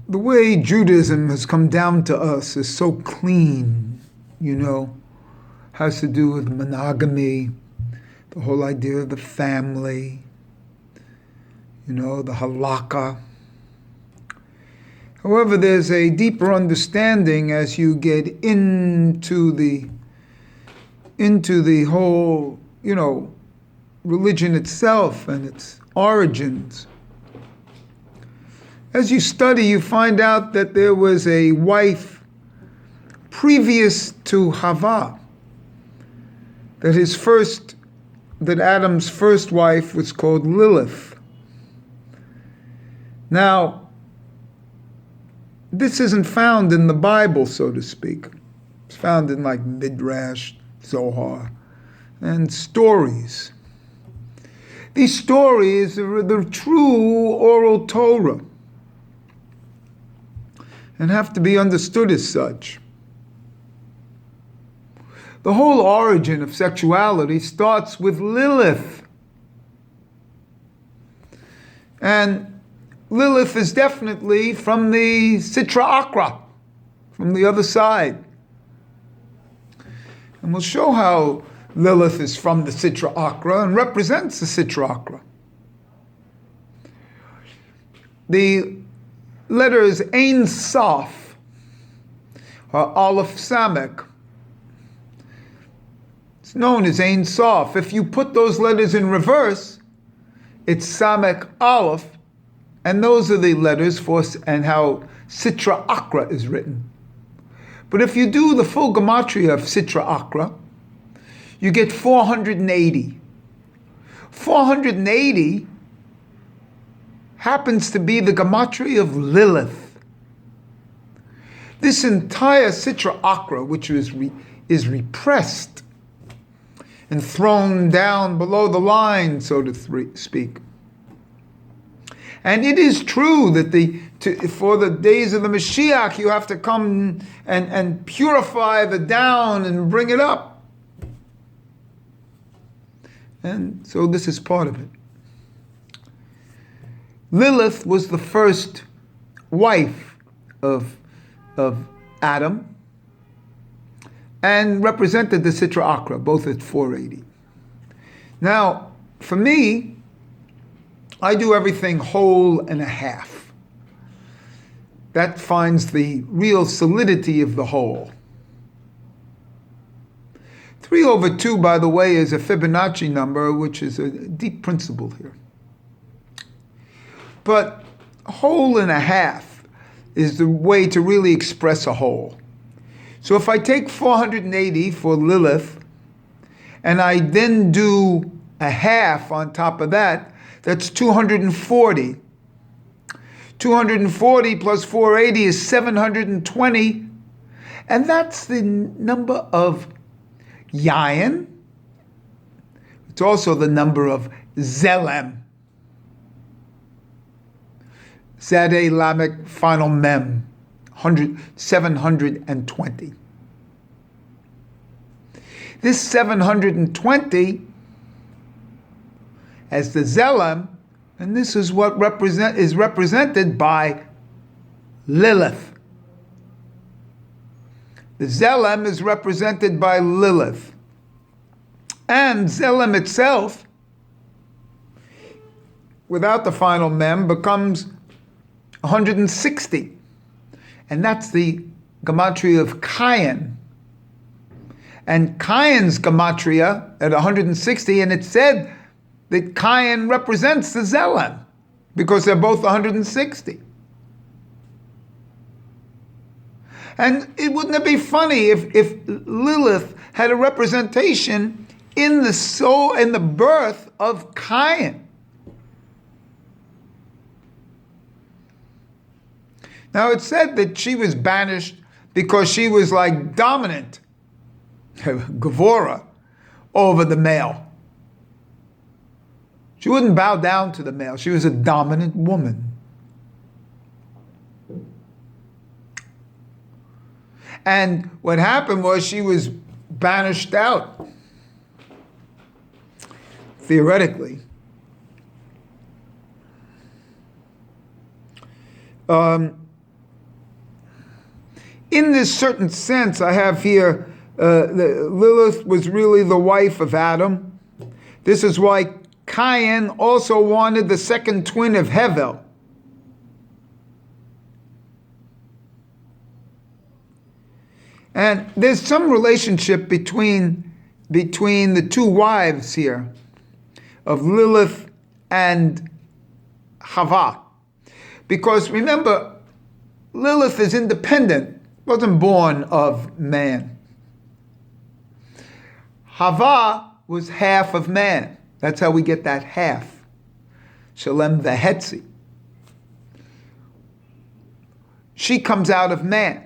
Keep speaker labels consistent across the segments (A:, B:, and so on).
A: the way Judaism has come down to us is so clean, has to do with monogamy, the whole idea of the family, the halakha. However, there's a deeper understanding as you get into the whole, religion itself and its origins. As you study, you find out that there was a wife previous to Hava, that Adam's first wife was called Lilith. Now, this isn't found in the Bible, so to speak. It's found in like Midrash, Zohar, and stories. These stories are the true oral Torah and have to be understood as such. The whole origin of sexuality starts with Lilith. And Lilith is definitely from the Sitra Akra, from the other side. And we'll show how Lilith is from the Sitra Akra and represents the Sitra Akra. The letters Ein Saf, or Aleph Samek, it's known as Ein Saf. If you put those letters in reverse, it's Samek Aleph, and those are the letters for and how Sitra Akra is written. But if you do the full gematria of Sitra Akra, you get 480. 480 happens to be the gematria of Lilith. This entire Sitra Akra, which is repressed and thrown down below the line, so to speak. And it is true that for the days of the Mashiach, you have to come and purify the down and bring it up. And so this is part of it. Lilith was the first wife of Adam and represented the Sitra Akra, both at 480. Now, for me, I do everything whole and a half. That finds the real solidity of the whole. 3/2, by the way, is a Fibonacci number, which is a deep principle here. But whole and a half is the way to really express a whole. So if I take 480 for Lilith, and I then do a half on top of that, that's 240. 240 plus 480 is 720. And that's the number of Yayin. It's also the number of Zelem. Zadeh Lamek, final Mem, 720. This 720 as the Zelem, and this is what is represented by Lilith. The Zelem is represented by Lilith. And Zelem itself, without the final Mem, becomes 160. And that's the gematria of Cain. And Cain's gematria at 160, and it said that Cain represents the Zelem because they're both 160. And wouldn't it be funny if Lilith had a representation in the soul, in the birth of Cain? Now it's said that she was banished because she was like dominant, Gevora, over the male. She wouldn't bow down to the male. She was a dominant woman. And what happened was she was banished out, theoretically. in this certain sense, I have here, Lilith was really the wife of Adam. This is why Cain also wanted the second twin of Hevel. And there's some relationship between the two wives here of Lilith and Hava. Because remember, Lilith is independent, wasn't born of man. Hava was half of man. That's how we get that half. Shalem v'hetzi. She comes out of man.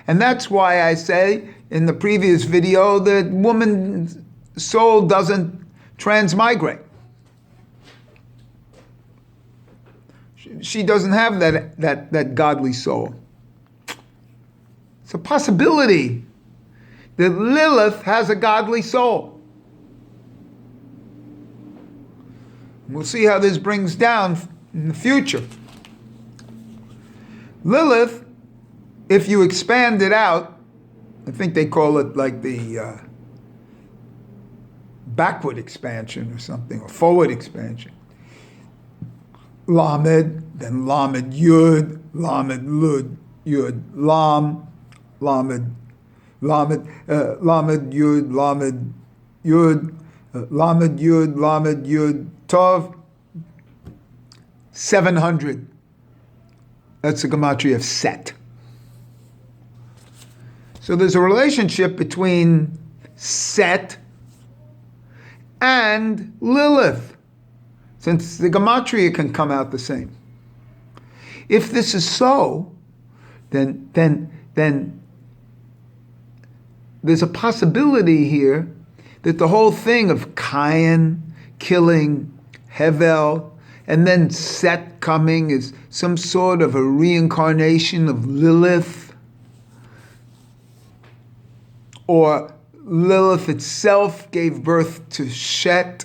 A: And that's why I say in the previous video that woman's soul doesn't transmigrate. She doesn't have that godly soul. It's a possibility that Lilith has a godly soul. We'll see how this brings down in the future. Lilith, if you expand it out, I think they call it like the backward expansion or something, or forward expansion. Lamed, then Lamed Yud, Lamed Lud, Yud, Lam, Lamed, Lamed, Lamed Yud, Lamed Yud, Lamed Yud, Lamed Yud, Tov, 700. That's the gematria of Set. So there's a relationship between Set and Lilith, since the gematria can come out the same. If this is so, then there's a possibility here that the whole thing of Cain killing Hevel and then Set coming is some sort of a reincarnation of Lilith, or Lilith itself gave birth to Set.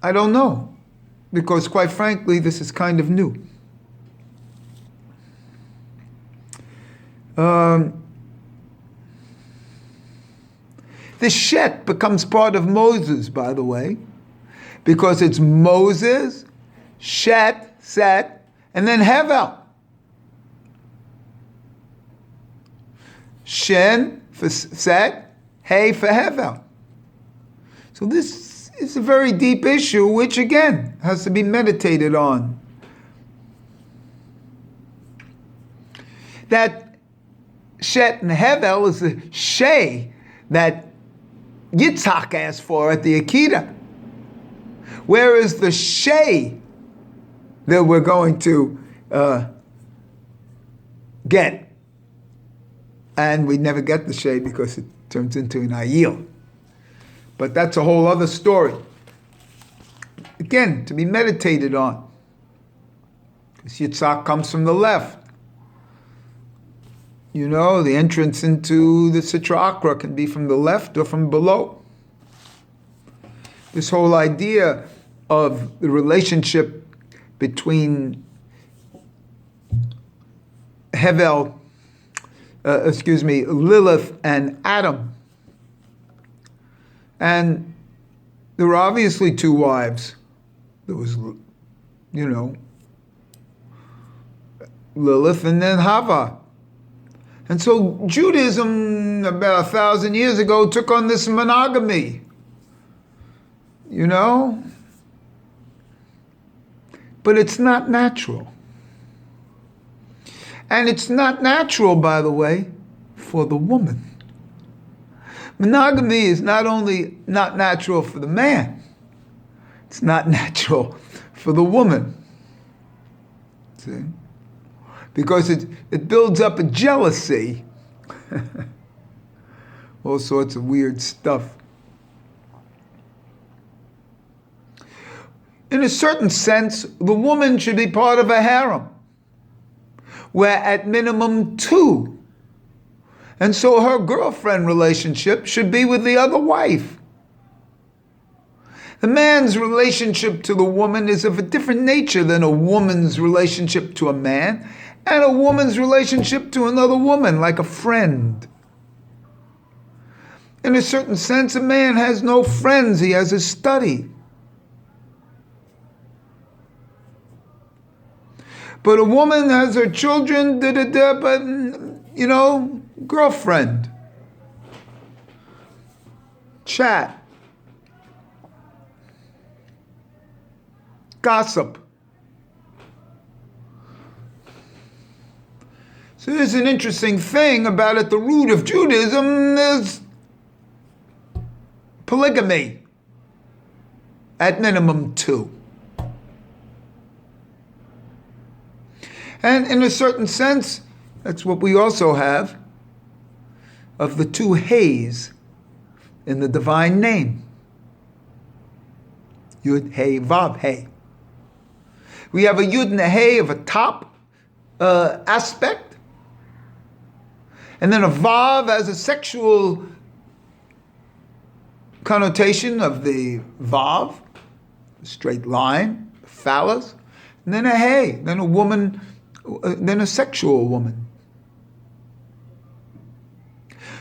A: I don't know, because quite frankly, this is kind of new. The Shet becomes part of Moses, by the way, because it's Moses, Shet, Set, and then Hevel. Shen for Set, Hey for Hevel. So this is a very deep issue, which again has to be meditated on. That Shet and Hevel is the Sheh that Yitzhak asked for at the Akedah. Whereas the Sheh that we're going to get, and we never get the Sheh because it turns into an Ayil. But that's a whole other story. Again, to be meditated on. Because Yitzhak comes from the left. You know, the entrance into the Sitra Akra can be from the left or from below. This whole idea of the relationship between Lilith and Adam. And there were obviously two wives. There was, Lilith and then Hava. And so Judaism, about 1,000 years ago, took on this monogamy. But it's not natural. And it's not natural, by the way, for the woman. Monogamy is not only not natural for the man, it's not natural for the woman. See? Because it builds up a jealousy. All sorts of weird stuff. In a certain sense, the woman should be part of a harem, where at minimum two. And so her girlfriend relationship should be with the other wife. The man's relationship to the woman is of a different nature than a woman's relationship to a man, and a woman's relationship to another woman, like a friend. In a certain sense, a man has no friends, he has his study. But a woman has her children, but, girlfriend. Chat. Gossip. So there's an interesting thing about at the root of Judaism is polygamy. At minimum 2. And in a certain sense, that's what we also have of the 2 Heys in the divine name. Yud, Hey, Vav, Hey. We have a Yud and a Hey of a top aspect, and then a Vav as a sexual connotation of the Vav, the straight line, the phallus, and then a Hey, then a woman, then a sexual woman.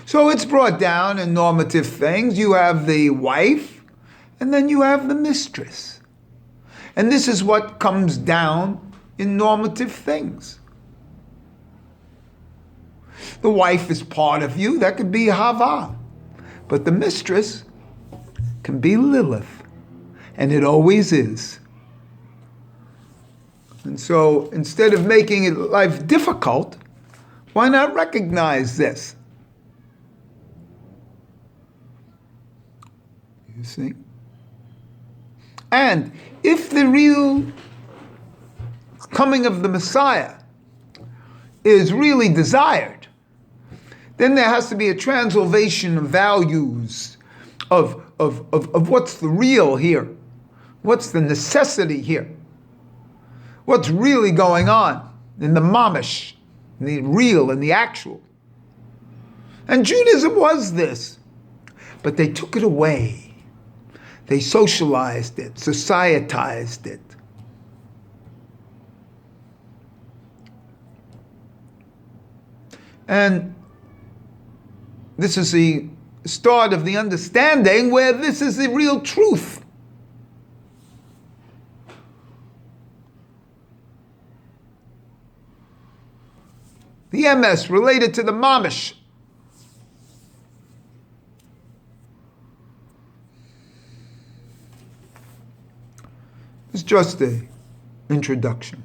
A: So it's brought down in normative things. You have the wife, and then you have the mistress. And this is what comes down in normative things. The wife is part of you. That could be Hava. But the mistress can be Lilith. And it always is. And so instead of making life difficult, why not recognize this? You see? And if the real coming of the Messiah is really desired, then there has to be a translation of values, of what's the real here, what's the necessity here, what's really going on in the mamish, in the real and the actual. And Judaism was this, but they took it away. They socialized it, societized it. And this is the start of the understanding where this is the real truth. The MS related to the mamish. It's just an introduction.